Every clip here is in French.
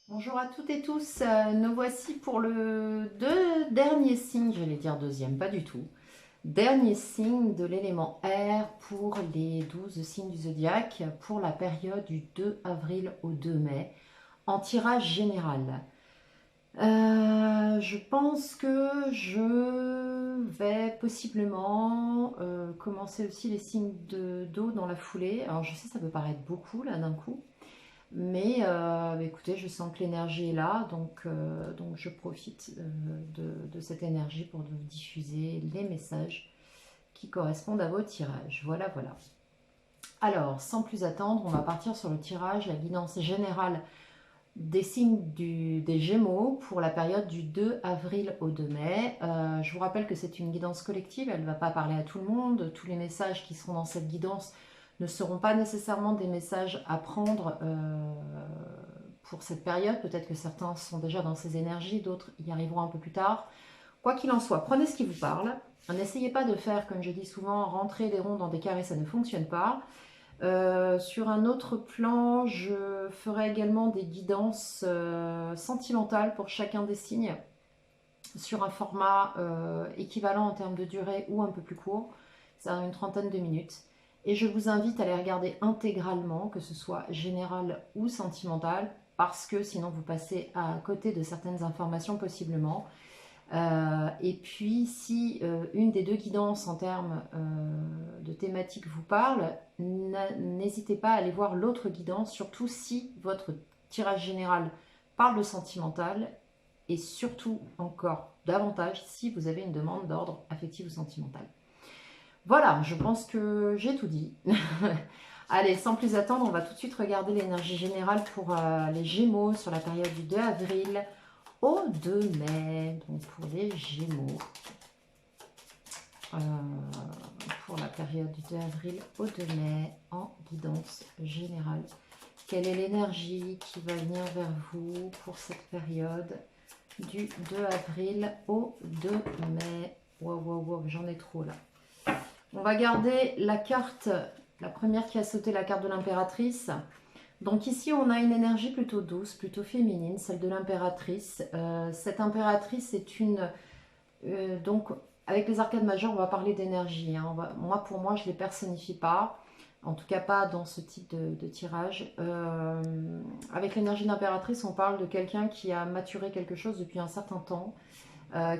Bonjour à toutes et tous, nous voici pour le dernier signe, j'allais dire deuxième, pas du tout. Dernier signe de l'élément air pour les 12 signes du zodiaque pour la période du 2 avril au 2 mai en tirage général. Je pense que je vais possiblement commencer aussi les signes d'eau dans la foulée. Alors je sais ça peut paraître beaucoup là d'un coup. Mais écoutez, je sens que l'énergie est là, donc je profite de cette énergie pour vous diffuser les messages qui correspondent à vos tirages. Voilà, voilà. Alors, sans plus attendre, on va partir sur le tirage, la guidance générale des signes des Gémeaux pour la période du 2 avril au 2 mai. Je vous rappelle que c'est une guidance collective, elle ne va pas parler à tout le monde. Tous les messages qui seront dans cette guidance ne seront pas nécessairement des messages à prendre pour cette période. Peut-être que certains sont déjà dans ces énergies, d'autres y arriveront un peu plus tard. Quoi qu'il en soit, prenez ce qui vous parle. N'essayez pas de faire, comme je dis souvent, rentrer les ronds dans des carrés, ça ne fonctionne pas. Sur un autre plan, je ferai également des guidances sentimentales pour chacun des signes sur un format équivalent en termes de durée ou un peu plus court, c'est une trentaine de minutes. Et je vous invite à les regarder intégralement, que ce soit général ou sentimental, parce que sinon vous passez à côté de certaines informations possiblement. Et puis, si une des deux guidances en termes de thématique vous parle, n'hésitez pas à aller voir l'autre guidance, surtout si votre tirage général parle de sentimental, et surtout encore davantage si vous avez une demande d'ordre affectif ou sentimental. Voilà, je pense que j'ai tout dit. Allez, sans plus attendre, on va tout de suite regarder l'énergie générale pour les Gémeaux sur la période du 2 avril au 2 mai, donc pour les Gémeaux, euh, pour la période du 2 avril au 2 mai en guidance générale. Quelle est l'énergie qui va venir vers vous pour cette période du 2 avril au 2 mai? Wow, wow, wow, j'en ai trop là. On va garder la carte, la première qui a sauté, la carte de l'impératrice. Donc ici, on a une énergie plutôt douce, plutôt féminine, celle de l'impératrice. Cette impératrice est une... donc, avec les arcades majeures, on va parler d'énergie. Hein. Pour moi, je ne les personnifie pas. En tout cas, pas dans ce type de tirage. Avec l'énergie d'impératrice, on parle de quelqu'un qui a maturé quelque chose depuis un certain temps,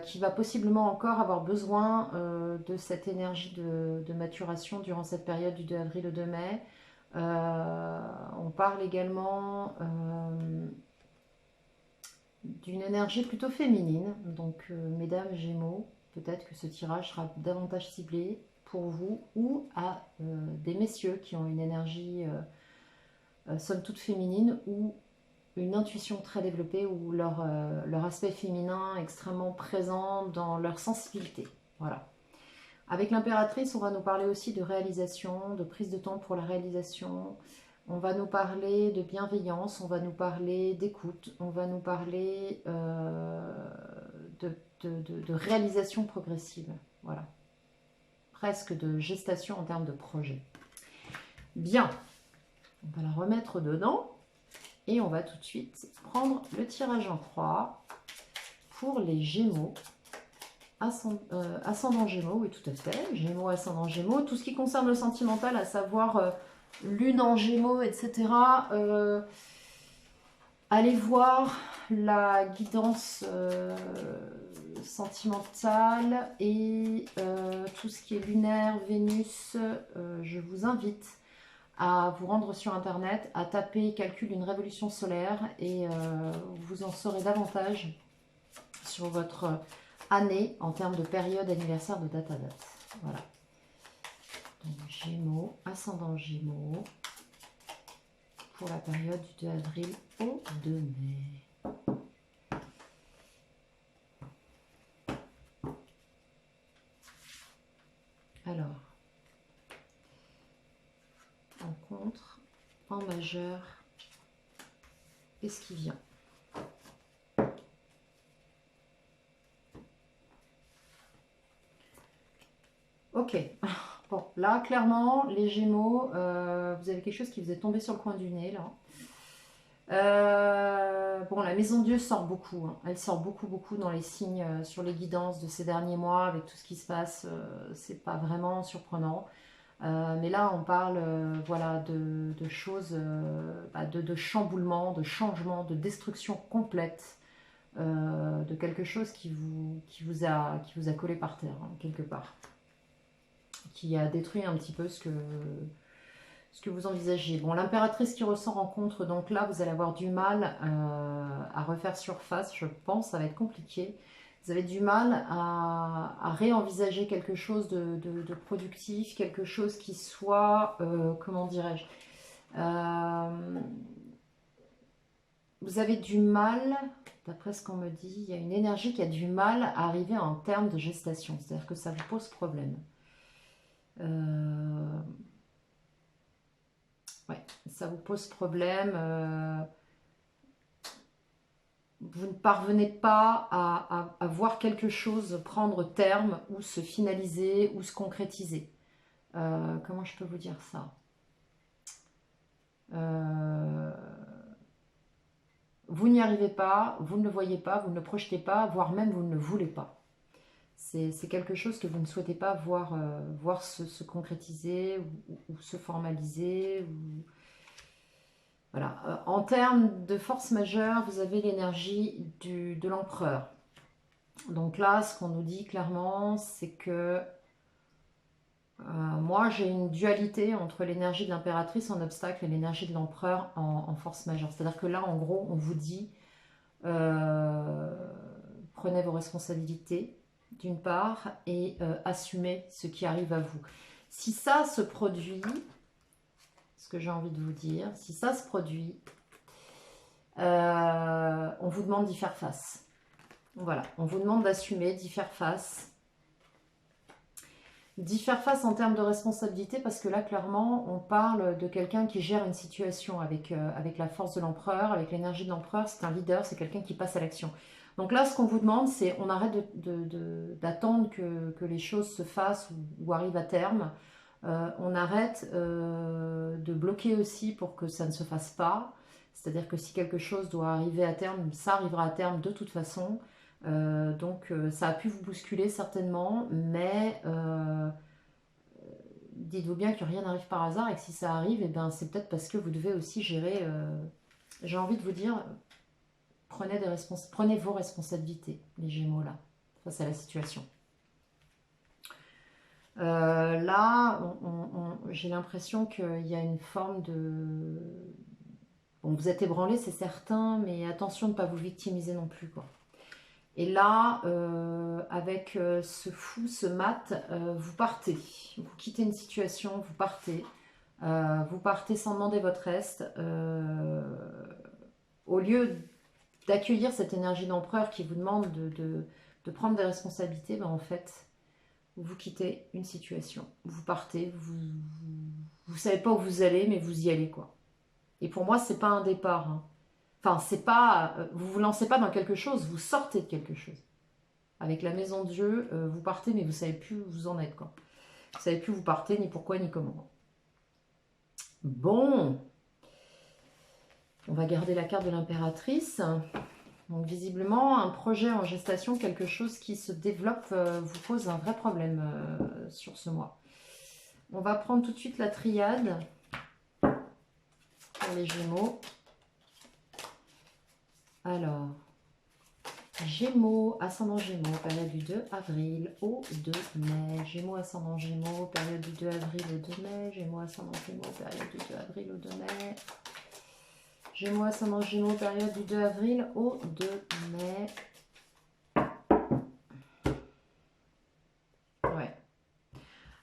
qui va possiblement encore avoir besoin de cette énergie de maturation durant cette période du 2 avril au 2 mai. On parle également d'une énergie plutôt féminine. Donc, mesdames Gémeaux, peut-être que ce tirage sera davantage ciblé pour vous ou à des messieurs qui ont une énergie somme toute féminine ou une intuition très développée ou leur aspect féminin extrêmement présent dans leur sensibilité. Voilà. Avec l'impératrice, on va nous parler aussi de réalisation, de prise de temps pour la réalisation. On va nous parler de bienveillance, on va nous parler d'écoute, on va nous parler de réalisation progressive. Voilà. Presque de gestation en termes de projet. Bien, on va la remettre dedans. Et on va tout de suite prendre le tirage en croix pour les Gémeaux. Ascendant Gémeaux, oui tout à fait. Gémeaux, ascendant Gémeaux. Tout ce qui concerne le sentimental, à savoir lune en Gémeaux, etc. Allez voir la guidance sentimentale et tout ce qui est lunaire, Vénus. Je vous invite à vous rendre sur internet, à taper calcul d'une révolution solaire et vous en saurez davantage sur votre année en termes de période, anniversaire, de date à date. Voilà. Donc Gémeaux, ascendant Gémeaux pour la période du 2 avril au 2 mai. Alors, en contre, en majeur, qu'est-ce qui vient? Ok, bon, là, clairement, les Gémeaux, vous avez quelque chose qui vous est tombé sur le coin du nez, là. bon, la maison Dieu sort beaucoup, hein. Elle sort beaucoup, beaucoup dans les signes sur les guidances de ces derniers mois, avec tout ce qui se passe. C'est pas vraiment surprenant. Mais là, on parle voilà, de choses, de chamboulement, de changement, de destruction complète, de quelque chose qui vous a collé par terre, hein, quelque part, qui a détruit un petit peu ce que vous envisagez. Bon, l'impératrice qui ressort rencontre, donc là, vous allez avoir du mal à refaire surface, je pense, ça va être compliqué. Vous avez du mal à réenvisager quelque chose de productif, quelque chose qui soit, comment dirais-je, vous avez du mal, d'après ce qu'on me dit, il y a une énergie qui a du mal à arriver à un terme de gestation, c'est-à-dire que ça vous pose problème. Ouais, ça vous pose problème. Vous ne parvenez pas à voir quelque chose prendre terme ou se finaliser ou se concrétiser. Comment je peux vous dire ça? Vous n'y arrivez pas, vous ne le voyez pas, vous ne le projetez pas, voire même vous ne le voulez pas. C'est quelque chose que vous ne souhaitez pas voir se concrétiser ou se formaliser. Voilà. En termes de force majeure, vous avez l'énergie de l'empereur. Donc là, ce qu'on nous dit clairement, c'est que moi, j'ai une dualité entre l'énergie de l'impératrice en obstacle et l'énergie de l'empereur en force majeure. C'est-à-dire que là, en gros, on vous dit, prenez vos responsabilités, d'une part, et assumez ce qui arrive à vous. Si ça se produit, ce que j'ai envie de vous dire, si ça se produit, on vous demande d'y faire face. Voilà, on vous demande d'assumer, d'y faire face. D'y faire face en termes de responsabilité, parce que là, clairement, on parle de quelqu'un qui gère une situation avec la force de l'empereur, avec l'énergie de l'empereur. C'est un leader, c'est quelqu'un qui passe à l'action. Donc là, ce qu'on vous demande, c'est on arrête d'attendre que les choses se fassent ou arrivent à terme. On arrête de bloquer aussi pour que ça ne se fasse pas. C'est-à-dire que si quelque chose doit arriver à terme, ça arrivera à terme de toute façon. Donc ça a pu vous bousculer certainement, mais dites-vous bien que rien n'arrive par hasard et que si ça arrive, eh ben, c'est peut-être parce que vous devez aussi gérer, j'ai envie de vous dire, prenez vos responsabilités, les Gémeaux là, face à la situation. Là, j'ai l'impression qu'il y a une forme de... Bon, vous êtes ébranlé, c'est certain, mais attention de ne pas vous victimiser non plus, quoi. Et là, avec ce fou, ce mat, vous partez. Vous quittez une situation, vous partez. Vous partez sans demander votre reste. Au lieu d'accueillir cette énergie d'empereur qui vous demande de prendre des responsabilités, ben en fait, vous quittez une situation. Vous partez, vous savez pas où vous allez, mais vous y allez, quoi. Et pour moi, c'est pas un départ, hein. Enfin, c'est pas, vous vous lancez pas dans quelque chose, vous sortez de quelque chose. Avec la maison Dieu, vous partez, mais vous savez plus où vous en êtes, quoi. Vous savez plus où vous partez, ni pourquoi, ni comment. Bon, on va garder la carte de l'impératrice. Donc visiblement, un projet en gestation, quelque chose qui se développe, vous pose un vrai problème sur ce mois. On va prendre tout de suite la triade pour les Gémeaux. Alors, Gémeaux, ascendant Gémeaux, période du 2 avril au 2 mai. Gémeaux, ascendant Gémeaux, période du 2 avril au 2 mai. Gémeaux, ascendant Gémeaux, période du 2 avril au 2 mai. Gémeaux, ascendant Gémeaux, période du 2 avril au 2 mai. Ouais.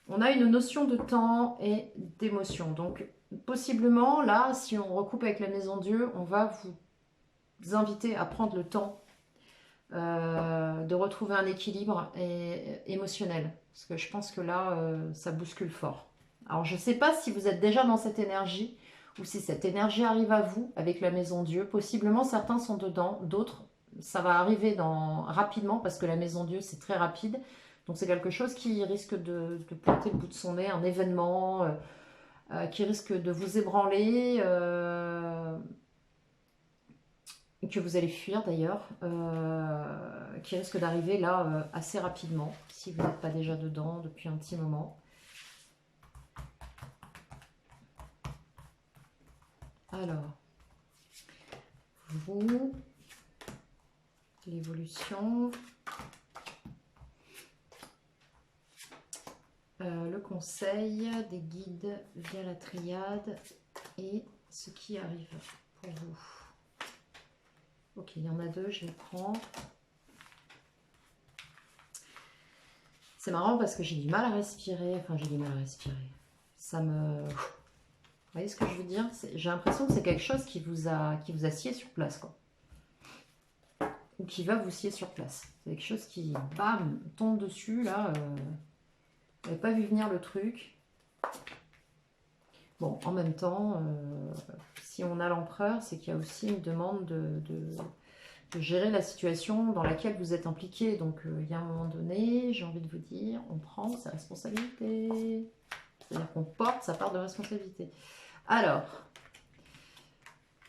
On a une notion de temps et d'émotion. Donc, possiblement, là, si on recoupe avec la maison Dieu, on va vous inviter à prendre le temps de retrouver un équilibre émotionnel. Parce que je pense que là, ça bouscule fort. Alors, je ne sais pas si vous êtes déjà dans cette énergie ou si cette énergie arrive à vous avec la maison Dieu. Possiblement, certains sont dedans, d'autres, ça va arriver rapidement parce que la maison Dieu, c'est très rapide. Donc, c'est quelque chose qui risque de pointer le bout de son nez, un événement qui risque de vous ébranler. que vous allez fuir d'ailleurs, qui risque d'arriver là assez rapidement, si vous n'êtes pas déjà dedans depuis un petit moment. Alors, vous, l'évolution, le conseil des guides via la triade et ce qui arrive pour vous. Ok, il y en a deux, je les prends. C'est marrant parce que j'ai du mal à respirer. Enfin, j'ai du mal à respirer. Ça me... Vous voyez ce que je veux dire? J'ai l'impression que c'est quelque chose qui vous a scié sur place, quoi. Ou qui va vous scier sur place. C'est quelque chose qui, bam, tombe dessus, là. Vous n'avez pas vu venir le truc. Bon, en même temps, si on a l'empereur, c'est qu'il y a aussi une demande de gérer la situation dans laquelle vous êtes impliqué. Donc, il y a un moment donné, j'ai envie de vous dire, on prend sa responsabilité. C'est-à-dire qu'on porte sa part de responsabilité. Alors,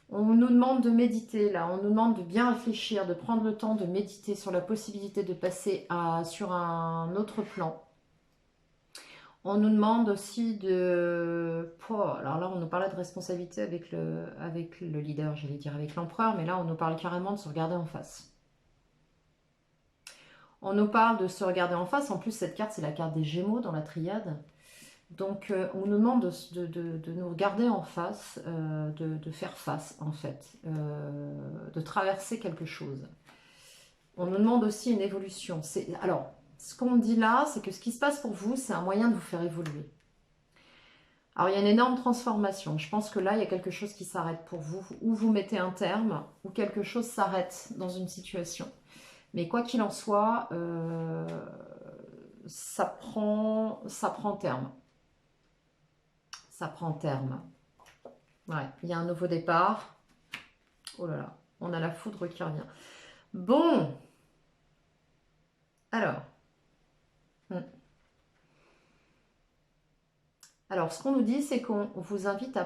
on nous demande de méditer, là. On nous demande de bien réfléchir, de prendre le temps de méditer sur la possibilité de passer sur un autre plan. On nous demande aussi de... alors là, on nous parlait de responsabilité avec le leader, j'allais dire avec l'empereur, mais là, on nous parle carrément de se regarder en face. On nous parle de se regarder en face. En plus, cette carte, c'est la carte des Gémeaux dans la triade. Donc, on nous demande de nous regarder en face, de faire face, en fait, de traverser quelque chose. On nous demande aussi une évolution. Alors, ce qu'on me dit là, c'est que ce qui se passe pour vous, c'est un moyen de vous faire évoluer. Alors, il y a une énorme transformation. Je pense que là, il y a quelque chose qui s'arrête pour vous, ou vous mettez un terme, ou quelque chose s'arrête dans une situation. Mais quoi qu'il en soit, ça prend terme. Ça prend terme. Ouais, il y a un nouveau départ. Oh là là, on a la foudre qui revient. Bon. Alors. Alors, ce qu'on nous dit, c'est qu'on vous invite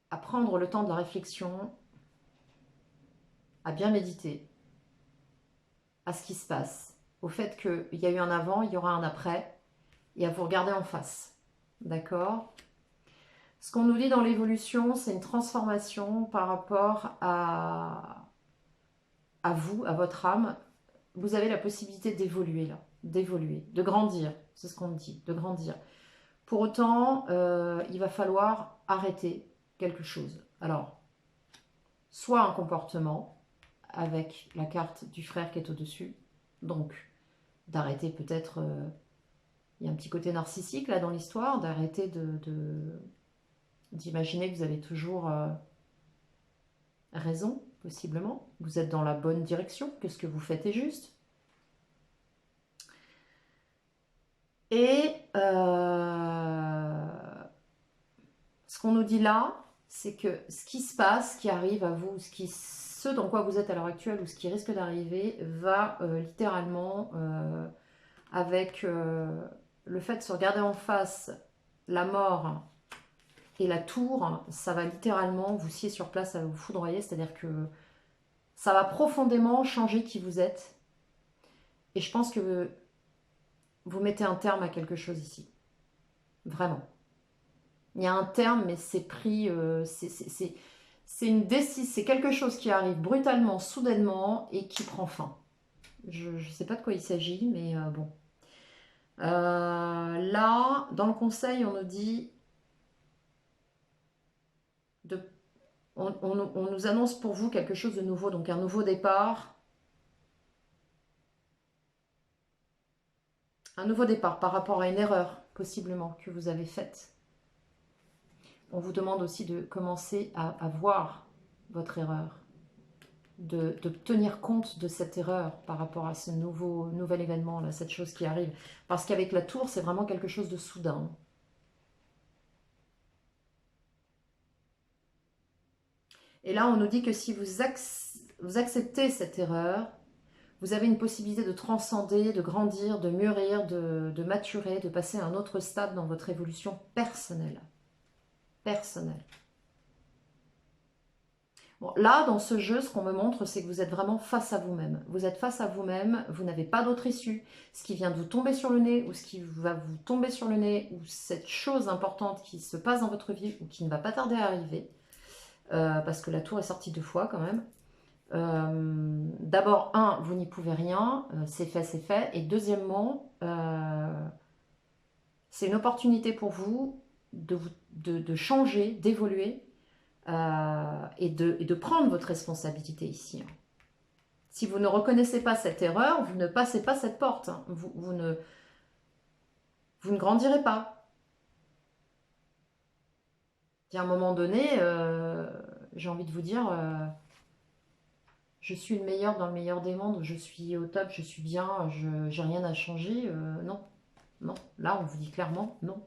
à prendre le temps de la réflexion, à bien méditer, à ce qui se passe, au fait qu'il y a eu un avant, il y aura un après, et à vous regarder en face. D'accord ? Ce qu'on nous dit dans l'évolution, c'est une transformation par rapport à vous, à votre âme. Vous avez la possibilité d'évoluer là, d'évoluer, de grandir, c'est ce qu'on me dit, de grandir. Pour autant, il va falloir arrêter quelque chose. Alors, soit un comportement avec la carte du frère qui est au-dessus, donc d'arrêter peut-être, il y a un petit côté narcissique là dans l'histoire, d'arrêter d'imaginer que vous avez toujours raison, possiblement, vous êtes dans la bonne direction, que ce que vous faites est juste. Et ce qu'on nous dit là, c'est que ce qui se passe, ce qui arrive à vous, ce dans quoi vous êtes à l'heure actuelle ou ce qui risque d'arriver, va littéralement, avec le fait de se regarder en face, la mort et la tour, ça va littéralement vous scier sur place, ça va vous foudroyer, c'est-à-dire que ça va profondément changer qui vous êtes. Et je pense que vous mettez un terme à quelque chose ici. Vraiment. Il y a un terme, mais c'est pris... c'est une décision, c'est quelque chose qui arrive brutalement, soudainement, et qui prend fin. Je ne sais pas de quoi il s'agit, mais bon. Là, dans le conseil, on nous dit... on nous annonce pour vous quelque chose de nouveau, donc un nouveau départ. Un nouveau départ par rapport à une erreur, possiblement, que vous avez faite. On vous demande aussi de commencer à voir votre erreur, de tenir compte de cette erreur par rapport à ce nouvel événement, là, cette chose qui arrive. Parce qu'avec la tour, c'est vraiment quelque chose de soudain. Et là, on nous dit que si vous acceptez cette erreur, vous avez une possibilité de transcender, de grandir, de mûrir, de maturer, de passer à un autre stade dans votre évolution personnelle. Personnelle. Bon, là, dans ce jeu, ce qu'on me montre, c'est que vous êtes vraiment face à vous-même. Vous êtes face à vous-même, vous n'avez pas d'autre issue. Ce qui vient de vous tomber sur le nez, ou ce qui va vous tomber sur le nez, ou cette chose importante qui se passe dans votre vie, ou qui ne va pas tarder à arriver, parce que la tour est sortie 2 fois quand même. D'abord, vous n'y pouvez rien, c'est fait, c'est fait. Et deuxièmement, c'est une opportunité pour vous de changer, d'évoluer, et de prendre votre responsabilité ici. Si vous ne reconnaissez pas cette erreur, vous ne passez pas cette porte. Hein. Vous ne grandirez pas. Et à un moment donné, j'ai envie de vous dire, je suis le meilleur dans le meilleur des mondes, je suis au top, je suis bien, je n'ai rien à changer. Non, non. Là, on vous dit clairement non.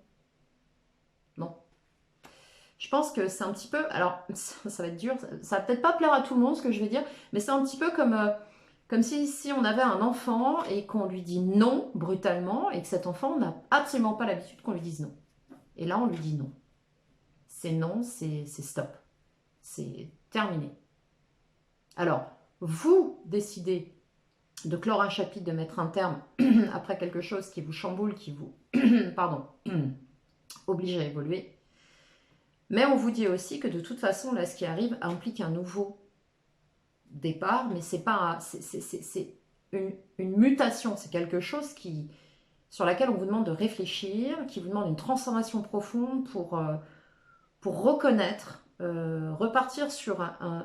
Non. Je pense que c'est un petit peu, alors ça va être dur, ça va peut-être pas plaire à tout le monde ce que je vais dire, mais c'est un petit peu comme si on avait un enfant et qu'on lui dit non brutalement et que cet enfant n'a absolument pas l'habitude qu'on lui dise non. Et là on lui dit non. C'est non, c'est stop. C'est terminé. Alors, vous décidez de clore un chapitre, de mettre un terme après quelque chose qui vous chamboule, qui vous pardon, oblige à évoluer. Mais on vous dit aussi que de toute façon, là, ce qui arrive implique un nouveau départ, mais c'est pas, c'est une mutation, c'est quelque chose sur laquelle on vous demande de réfléchir, qui vous demande une transformation profonde pour reconnaître, repartir sur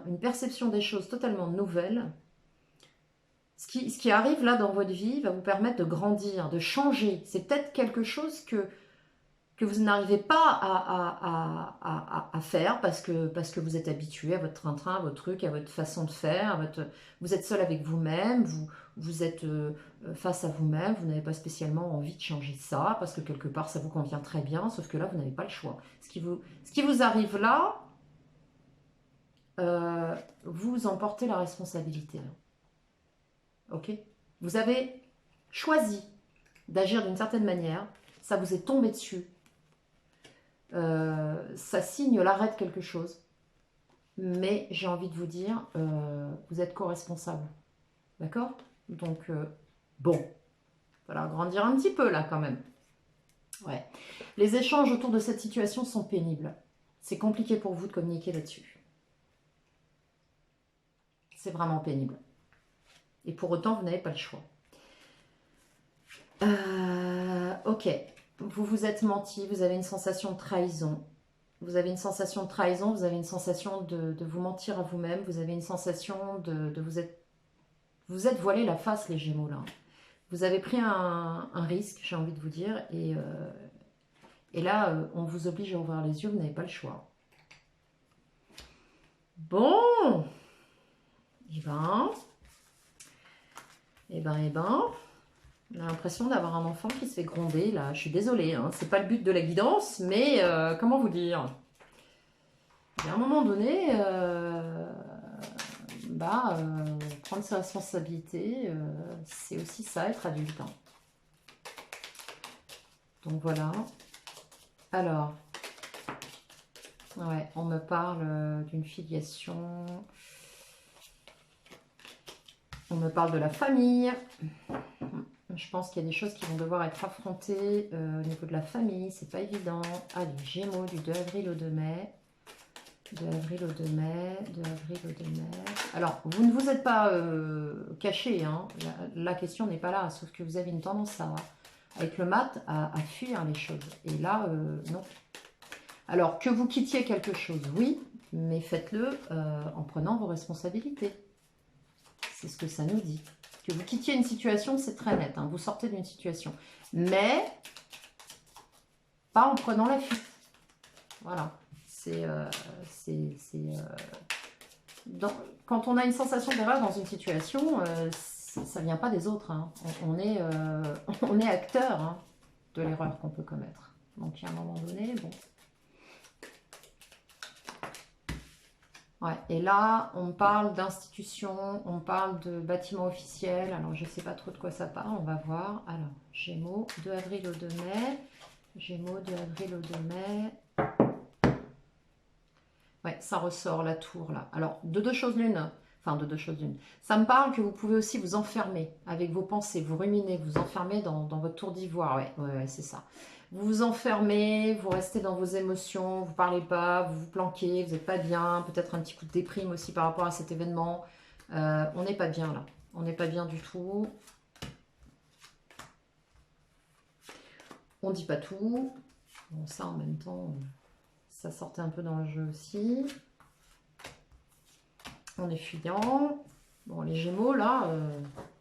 une perception des choses totalement nouvelle. Ce qui arrive là dans votre vie va vous permettre de grandir, de changer. C'est peut-être quelque chose que vous n'arrivez pas à faire parce que vous êtes habitué à votre train-train, à votre truc, à votre façon de faire, vous êtes seul avec vous-même, vous êtes face à vous-même, vous n'avez pas spécialement envie de changer ça parce que quelque part ça vous convient très bien, sauf que là vous n'avez pas le choix. Ce qui vous arrive là, vous en portez la responsabilité. Ok ? Vous avez choisi d'agir d'une certaine manière, ça vous est tombé dessus. Ça signe l'arrêt de quelque chose, mais j'ai envie de vous dire, vous êtes co-responsable, d'accord? Donc, bon, voilà, grandir un petit peu là quand même. Ouais. Les échanges autour de cette situation sont pénibles. C'est compliqué pour vous de communiquer là-dessus. C'est vraiment pénible. Et pour autant, vous n'avez pas le choix. Ok. Vous vous êtes menti, vous avez une sensation de trahison. Vous avez une sensation de trahison, vous avez une sensation de vous mentir à vous-même, vous avez une sensation de vous êtes voilé la face, les Gémeaux, là. Vous avez pris un risque, j'ai envie de vous dire, et là, on vous oblige à ouvrir les yeux, vous n'avez pas le choix. Bon, eh ben, on a l'impression d'avoir un enfant qui se fait gronder, là. Je suis désolée, hein. C'est pas le but de la guidance, mais comment vous dire? À un moment donné, prendre ses responsabilités, c'est aussi ça, être adulte. Hein. Donc voilà. Alors, ouais, on me parle d'une filiation. On me parle de la famille. Je pense qu'il y a des choses qui vont devoir être affrontées au niveau de la famille. C'est pas évident. Allez, Gémeaux du 2 avril au 2 mai. 2 avril au 2 mai. 2 avril au 2 mai. Alors, vous ne vous êtes pas caché. Hein. La question n'est pas là. Sauf que vous avez une tendance avec le mat à fuir les choses. Et là, non. Alors, que vous quittiez quelque chose, oui. Mais faites-le en prenant vos responsabilités. C'est ce que ça nous dit. Que vous quittiez une situation, c'est très net. Hein, vous sortez d'une situation. Mais, pas en prenant la fuite. Voilà. Quand on a une sensation d'erreur dans une situation, ça ne vient pas des autres. Hein. On est acteur hein, de l'erreur qu'on peut commettre. Donc, il y a un moment donné, bon... Ouais, et là, on parle d'institution, on parle de bâtiment officiel. Alors, je ne sais pas trop de quoi ça parle, on va voir. Alors, Gémeaux, 2 avril au 2 mai. Gémeaux, 2 avril au 2 mai. Ouais, ça ressort, la tour, là. Alors, de deux choses l'une, enfin, de deux choses l'une. Ça me parle que vous pouvez aussi vous enfermer avec vos pensées, vous ruminer, vous enfermer dans votre tour d'ivoire, ouais, c'est ça. Vous vous enfermez, vous restez dans vos émotions, vous parlez pas, vous vous planquez, vous n'êtes pas bien, peut-être un petit coup de déprime aussi par rapport à cet événement. On n'est pas bien, là. On n'est pas bien du tout. On dit pas tout. Bon, ça, en même temps, ça sortait un peu dans le jeu aussi. On est fuyant. Bon, les Gémeaux, là,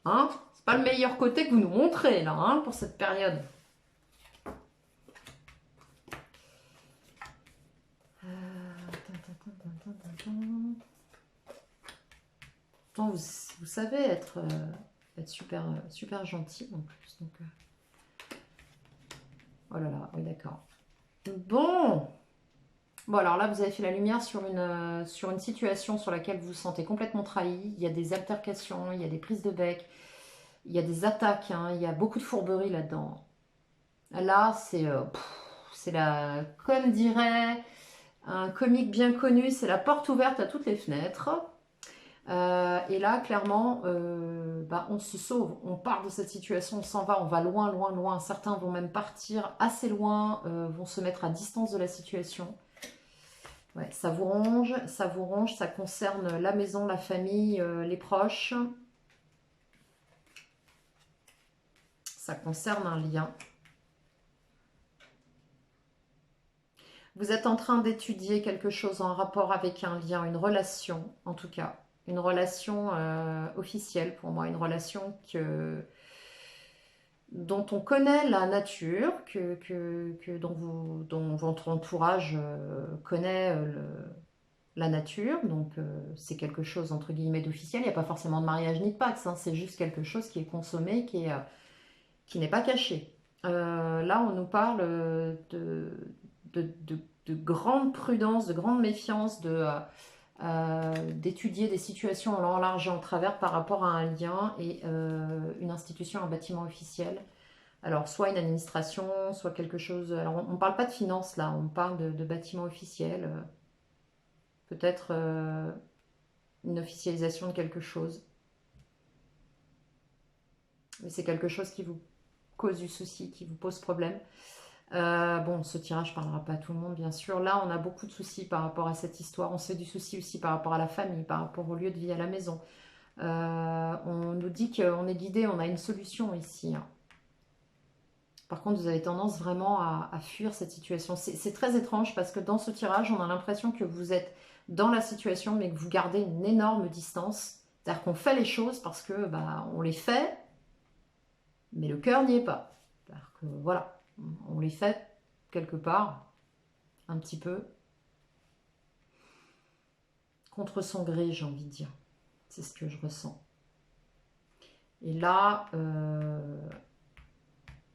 hein, c'est pas le meilleur côté que vous nous montrez, là, hein, pour cette période. Pourtant, vous savez être super, super gentil, en plus. Donc, oh là là, oui, d'accord. Bon. Bon, alors là, vous avez fait la lumière sur une situation sur laquelle vous vous sentez complètement trahi. Il y a des altercations, il y a des prises de bec, il y a des attaques, hein, il y a beaucoup de fourberie là-dedans. Là, c'est comme dirait un comique bien connu, c'est la porte ouverte à toutes les fenêtres. Et là, clairement, on se sauve, on part de cette situation, on s'en va, on va loin, loin, loin. Certains vont même partir assez loin, vont se mettre à distance de la situation. Ouais, ça vous ronge, ça concerne la maison, la famille, les proches. Ça concerne un lien. Vous êtes en train d'étudier quelque chose en rapport avec un lien, une relation, en tout cas. Une relation officielle pour moi, une relation dont on connaît la nature, dont votre entourage connaît la nature, donc c'est quelque chose entre guillemets d'officiel. Il n'y a pas forcément de mariage ni de pax, hein, c'est juste quelque chose qui est consommé, qui n'est pas caché. Là, on nous parle de grande prudence, de grande méfiance, d'étudier des situations en large et en travers par rapport à un lien et une institution, un bâtiment officiel. Alors, soit une administration, soit quelque chose... Alors, on ne parle pas de finance, là, on parle de bâtiment officiel. Peut-être une officialisation de quelque chose. Mais c'est quelque chose qui vous cause du souci, qui vous pose problème. Bon, ce tirage ne parlera pas à tout le monde, bien sûr. Là, on a beaucoup de soucis par rapport à cette histoire. On se fait du souci aussi par rapport à la famille, par rapport au lieu de vie, à la maison. On nous dit qu'on est guidé, on a une solution ici. Hein. Par contre, vous avez tendance vraiment à fuir cette situation. C'est très étrange parce que dans ce tirage, on a l'impression que vous êtes dans la situation, mais que vous gardez une énorme distance. C'est-à-dire qu'on fait les choses parce que on les fait, mais le cœur n'y est pas. C'est-à-dire que voilà, on les fait quelque part, un petit peu, contre son gré, j'ai envie de dire. C'est ce que je ressens. Et là,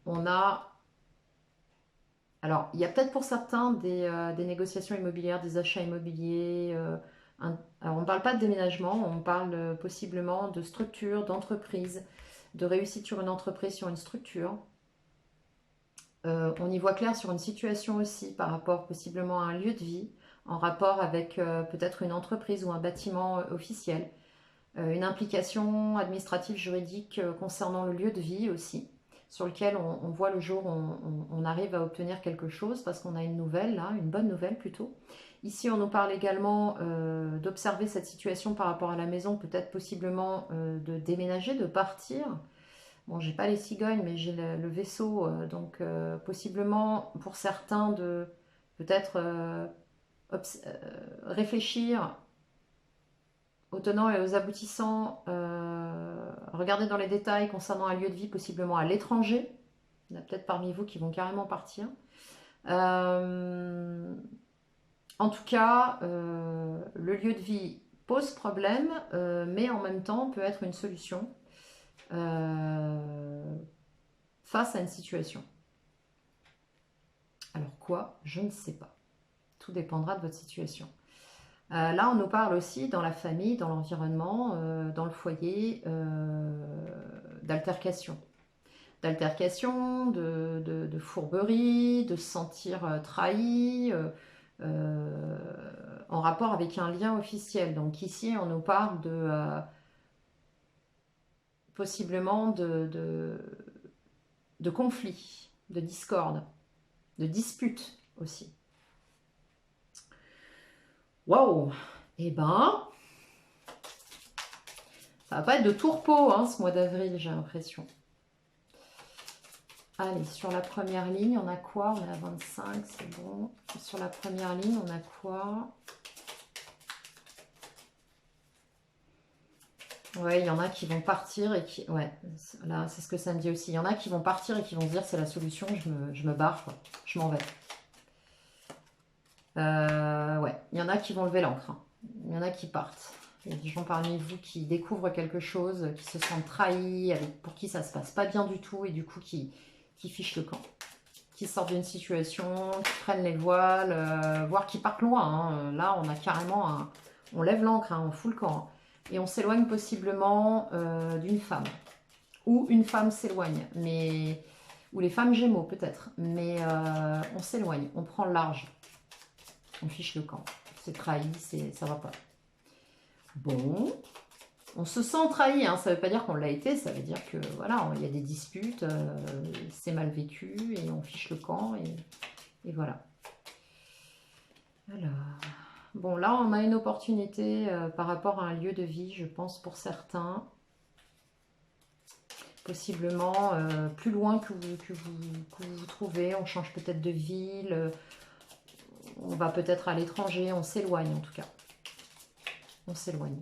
on a... Alors, il y a peut-être pour certains des négociations immobilières, des achats immobiliers. Alors, on ne parle pas de déménagement, on parle possiblement de structure, d'entreprise, de réussite sur une entreprise, sur une structure. On y voit clair sur une situation aussi par rapport possiblement à un lieu de vie, en rapport avec peut-être une entreprise ou un bâtiment officiel. Une implication administrative, juridique concernant le lieu de vie aussi, sur lequel on voit le jour où on arrive à obtenir quelque chose parce qu'on a une nouvelle, là, une bonne nouvelle plutôt. Ici, on nous parle également d'observer cette situation par rapport à la maison, peut-être possiblement de déménager, de partir. Bon, j'ai pas les cigognes, mais j'ai le vaisseau, donc possiblement pour certains de peut-être réfléchir aux tenants et aux aboutissants, regardez dans les détails concernant un lieu de vie, possiblement à l'étranger. Il y en a peut-être parmi vous qui vont carrément partir. En tout cas, le lieu de vie pose problème, mais en même temps peut être une solution face à une situation. Alors quoi? Je ne sais pas. Tout dépendra de votre situation. Là, on nous parle aussi dans la famille, dans l'environnement, dans le foyer, d'altercation. D'altercation, de fourberie, de se sentir trahi, en rapport avec un lien officiel. Donc ici, on nous parle de possiblement de conflits, de discorde, de disputes aussi. Waouh! Eh ben, ça va pas être de tourpeau hein, ce mois d'avril, j'ai l'impression. Allez, sur la première ligne, on a quoi? On est à 25, c'est bon. Sur la première ligne, on a quoi? Ouais, il y en a qui vont partir et qui... Ouais, là, c'est ce que ça me dit aussi. Il y en a qui vont partir et qui vont se dire c'est la solution, je me barre, quoi. Je m'en vais. Ouais, il y en a qui vont lever l'encre. Hein. Il y en a qui partent. Il y a des gens parmi vous qui découvrent quelque chose, qui se sentent trahis, pour qui ça se passe pas bien du tout et du coup qui fichent le camp. Qui sortent d'une situation, qui prennent les voiles, voire qui partent loin. Hein. Là, on a carrément on lève l'encre, hein, on fout le camp. Hein. Et on s'éloigne possiblement d'une femme. Ou une femme s'éloigne, mais ou les femmes gémeaux peut-être. Mais on s'éloigne, on prend le large. On fiche le camp. C'est trahi, ça va pas. Bon, on se sent trahi, hein. Ça ne veut pas dire qu'on l'a été, ça veut dire que voilà, il y a des disputes, c'est mal vécu et on fiche le camp et voilà. Alors, bon là on a une opportunité par rapport à un lieu de vie, je pense pour certains. Possiblement plus loin que vous trouvez, on change peut-être de ville, on va peut-être à l'étranger, on s'éloigne en tout cas. On s'éloigne.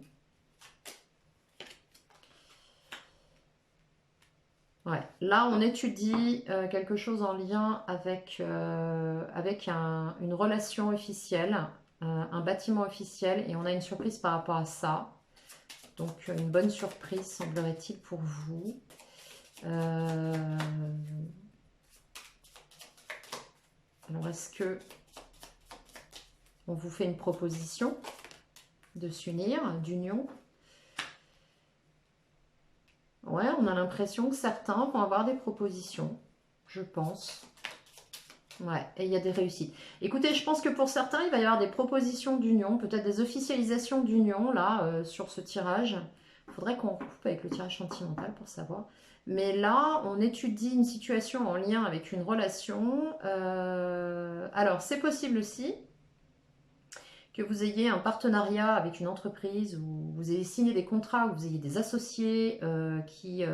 Ouais. Là, on étudie quelque chose en lien avec une relation officielle, un bâtiment officiel, et on a une surprise par rapport à ça. Donc, une bonne surprise, semblerait-il, pour vous. Alors, est-ce que on vous fait une proposition de s'unir, d'union? Ouais, on a l'impression que certains vont avoir des propositions, je pense. Ouais, et il y a des réussites. Écoutez, je pense que pour certains, il va y avoir des propositions d'union, peut-être des officialisations d'union, là, sur ce tirage. Il faudrait qu'on coupe avec le tirage sentimental pour savoir. Mais là, on étudie une situation en lien avec une relation. Alors, c'est possible aussi que vous ayez un partenariat avec une entreprise, ou vous ayez signé des contrats, ou vous ayez des associés qui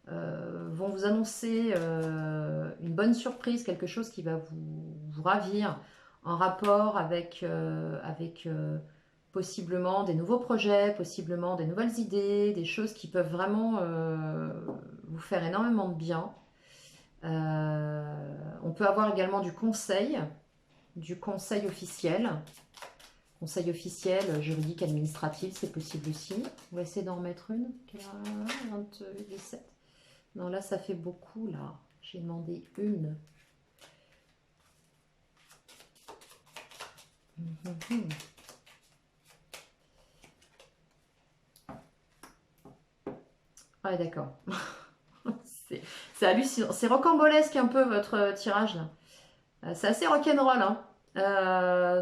vont vous annoncer une bonne surprise, quelque chose qui va vous ravir en rapport avec possiblement des nouveaux projets, possiblement des nouvelles idées, des choses qui peuvent vraiment vous faire énormément de bien. On peut avoir également du conseil officiel. Conseil officiel, juridique, administratif, c'est possible aussi. On va essayer d'en remettre une. 27. Non, là, ça fait beaucoup, là. J'ai demandé une. Ah, d'accord. C'est hallucinant. C'est rocambolesque un peu, votre tirage, là. C'est assez rock'n'roll, hein.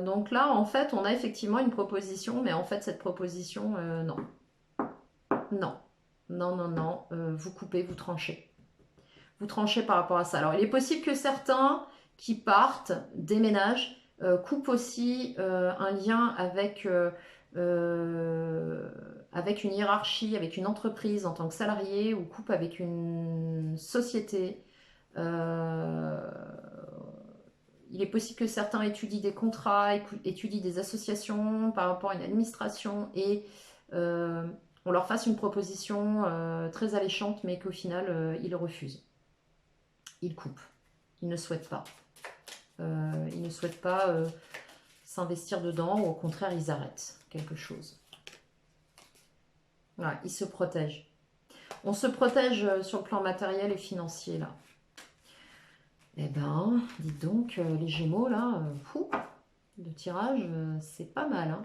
Donc là, en fait, on a effectivement une proposition, mais en fait, cette proposition, non. Non. Non, non, non. Vous coupez, vous tranchez. Vous tranchez par rapport à ça. Alors, il est possible que certains qui partent, déménagent, coupent aussi un lien avec une hiérarchie, avec une entreprise en tant que salarié, ou coupent avec une société. Il est possible que certains étudient des contrats, étudient des associations par rapport à une administration et on leur fasse une proposition très alléchante, mais qu'au final, ils refusent. Ils coupent. Ils ne souhaitent pas. Ils ne souhaitent pas s'investir dedans, ou au contraire, ils arrêtent quelque chose. Voilà, ils se protègent. On se protège sur le plan matériel et financier, là. Eh ben, dites donc, les Gémeaux, là, le tirage, c'est pas mal. Hein.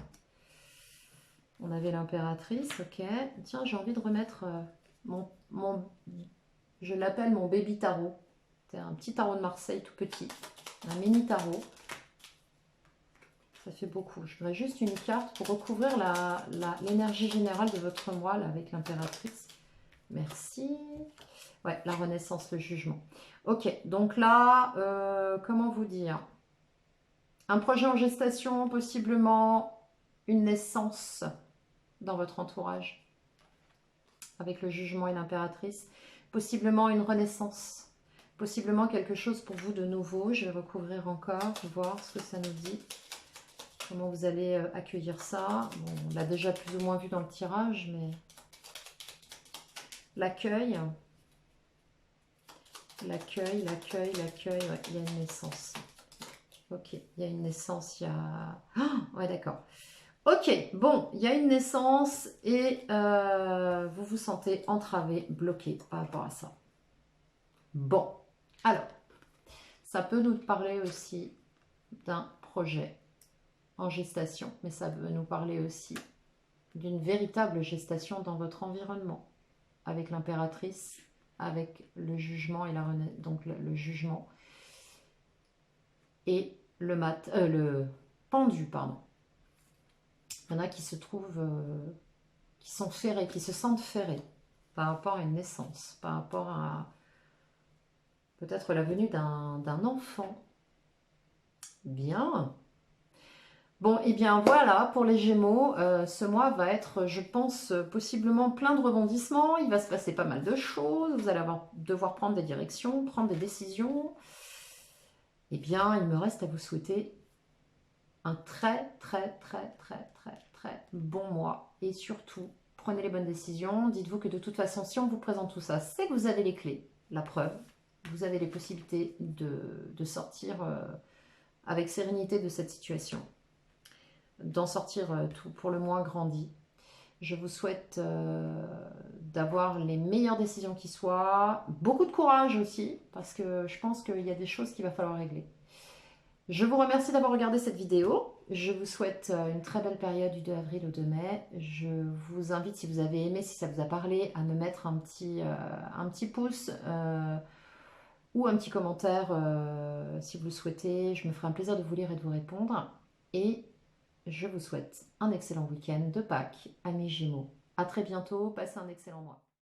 On avait l'impératrice, ok. Tiens, j'ai envie de remettre je l'appelle mon baby tarot. C'est un petit tarot de Marseille tout petit, un mini tarot. Ça fait beaucoup. Je voudrais juste une carte pour recouvrir l'énergie générale de votre mois là, avec l'impératrice. Merci. Ouais, la renaissance, le jugement. Ok, donc là, comment vous dire? Un projet en gestation, possiblement une naissance dans votre entourage, avec le jugement et l'impératrice. Possiblement une renaissance. Possiblement quelque chose pour vous de nouveau. Je vais recouvrir encore, voir ce que ça nous dit. Comment vous allez accueillir ça. Bon, on l'a déjà plus ou moins vu dans le tirage, mais... L'accueil. L'accueil, l'accueil, l'accueil. Ouais, il y a une naissance. Ok, il y a une naissance, il y a... Oh, ouais, d'accord. Ok, bon, il y a une naissance et vous vous sentez entravé, bloqué par rapport à ça. Bon, alors, ça peut nous parler aussi d'un projet en gestation, mais ça peut nous parler aussi d'une véritable gestation dans votre environnement, avec l'impératrice, avec le jugement et donc le jugement et le pendu, pardon. Il y en a qui se trouvent, qui sont ferrés, qui se sentent ferrés par rapport à une naissance, par rapport à peut-être la venue d'un enfant. Bien. Bon, et bien voilà, pour les Gémeaux, ce mois va être, je pense, possiblement plein de rebondissements. Il va se passer pas mal de choses. Vous allez devoir prendre des directions, prendre des décisions. Eh bien, il me reste à vous souhaiter un très, très, très, très, très, très bon mois. Et surtout, prenez les bonnes décisions. Dites-vous que de toute façon, si on vous présente tout ça, c'est que vous avez les clés, la preuve. Vous avez les possibilités de sortir avec sérénité de cette situation. D'en sortir tout pour le moins grandi. Je vous souhaite d'avoir les meilleures décisions qui soient. Beaucoup de courage aussi, parce que je pense qu'il y a des choses qu'il va falloir régler. Je vous remercie d'avoir regardé cette vidéo. Je vous souhaite une très belle période du 2 avril au 2 mai. Je vous invite, si vous avez aimé, si ça vous a parlé, à me mettre un petit pouce ou un petit commentaire si vous le souhaitez. Je me ferai un plaisir de vous lire et de vous répondre. Et je vous souhaite un excellent week-end de Pâques, amis Gémeaux. À très bientôt, passez un excellent mois.